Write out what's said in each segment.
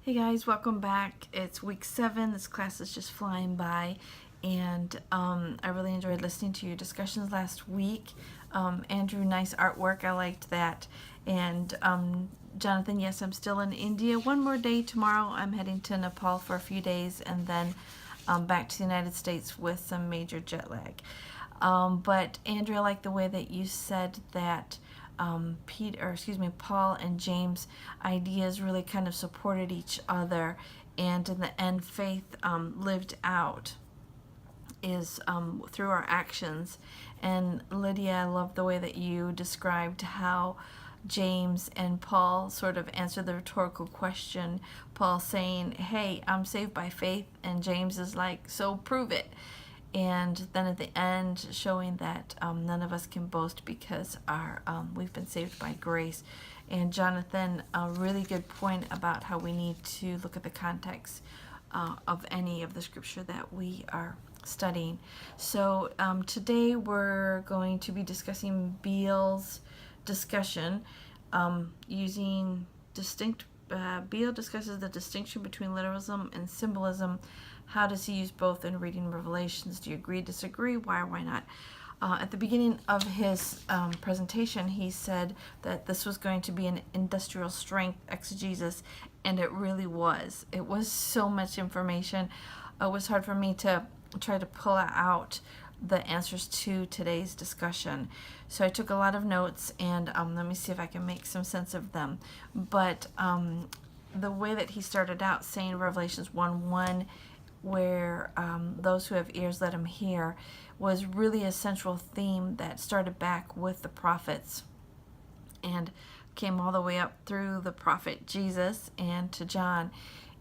Hey guys, welcome back. It's week 7. This class is just flying by, and I really enjoyed listening to your discussions last week. Andrew, nice artwork. I liked that. And Jonathan, yes, I'm still in India. One more day tomorrow. I'm heading to Nepal for a few days, and then back to the United States with some major jet lag. But Andrew, I like the way that you said that Paul and James' ideas really kind of supported each other, and in the end, faith lived out is through our actions. And Lydia, I love the way that you described how James and Paul sort of answered the rhetorical question. Paul saying, "Hey, I'm saved by faith," and James is like, "So prove it." And then at the end, showing that none of us can boast because we've been saved by grace. And Jonathan, a really good point about how we need to look at the context of any of the scripture that we are studying. So today we're going to be discussing Beale's discussion using distinct. Beale discusses the distinction between literalism and symbolism. How does he use both in reading Revelations? Do you agree, disagree? Why or why not? At the beginning of his presentation, he said that this was going to be an industrial strength exegesis, and it really was. It was so much information. It was hard for me to try to pull out the answers to today's discussion. So I took a lot of notes, and let me see if I can make some sense of them. But the way that he started out saying Revelations 1:1, where those who have ears let them hear, was really a central theme that started back with the prophets and came all the way up through the prophet Jesus and to John,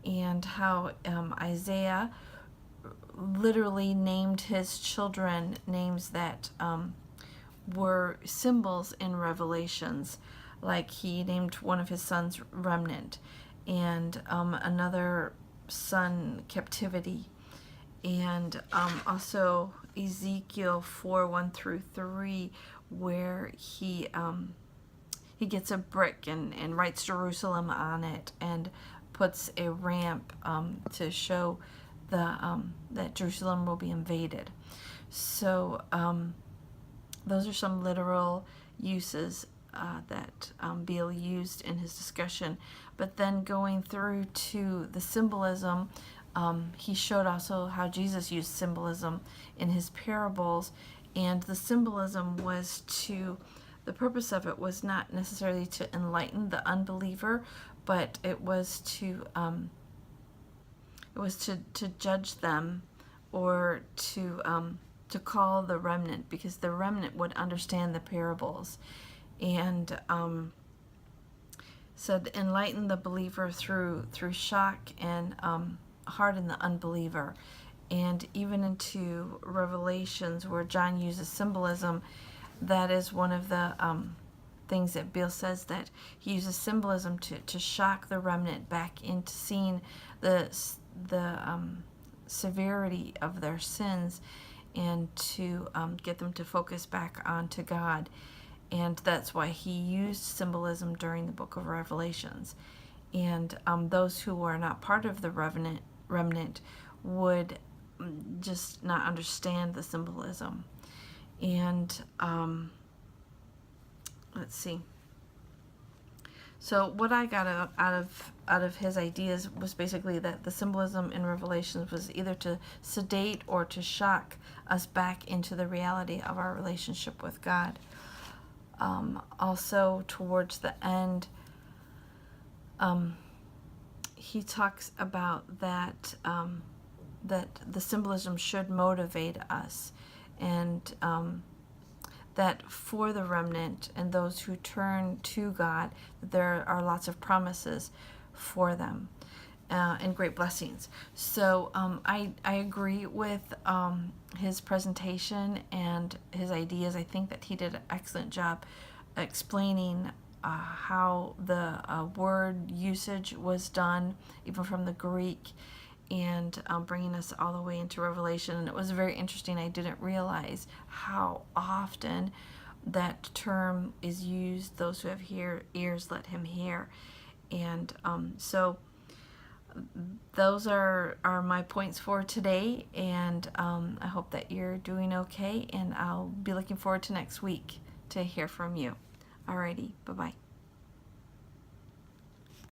and how Isaiah literally named his children names that were symbols in Revelations. Like he named one of his sons Remnant, and another son Captivity, and also Ezekiel 4:1-3, where he gets a brick and writes Jerusalem on it and puts a ramp to show that Jerusalem will be invaded. So those are some literal uses that Beale used in his discussion. But then going through to the symbolism, he showed also how Jesus used symbolism in his parables. And the symbolism the purpose of it was not necessarily to enlighten the unbeliever, but it was to judge them, or to call the remnant, because the remnant would understand the parables. And said enlighten the believer through shock, and harden the unbeliever. And even into Revelations, where John uses symbolism, that is one of the things that Beale says, that he uses symbolism to shock the remnant back into seeing the severity of their sins, and to get them to focus back onto God. And that's why he used symbolism during the book of Revelations. And those who are not part of the remnant would just not understand the symbolism. And let's see. So what I got out of his ideas was basically that the symbolism in Revelations was either to sedate or to shock us back into the reality of our relationship with God. Also, towards the end, he talks about that the symbolism should motivate us, and that for the remnant and those who turn to God, there are lots of promises for them, and great blessings. So I agree with his presentation and his ideas. I think that he did an excellent job explaining how the word usage was done, even from the Greek, and bringing us all the way into Revelation. And it was very interesting. I didn't realize how often that term is used. Those who have ears, let him hear. And so those are my points for today, and I hope that you're doing okay, and I'll be looking forward to next week to hear from you. Alrighty, bye-bye.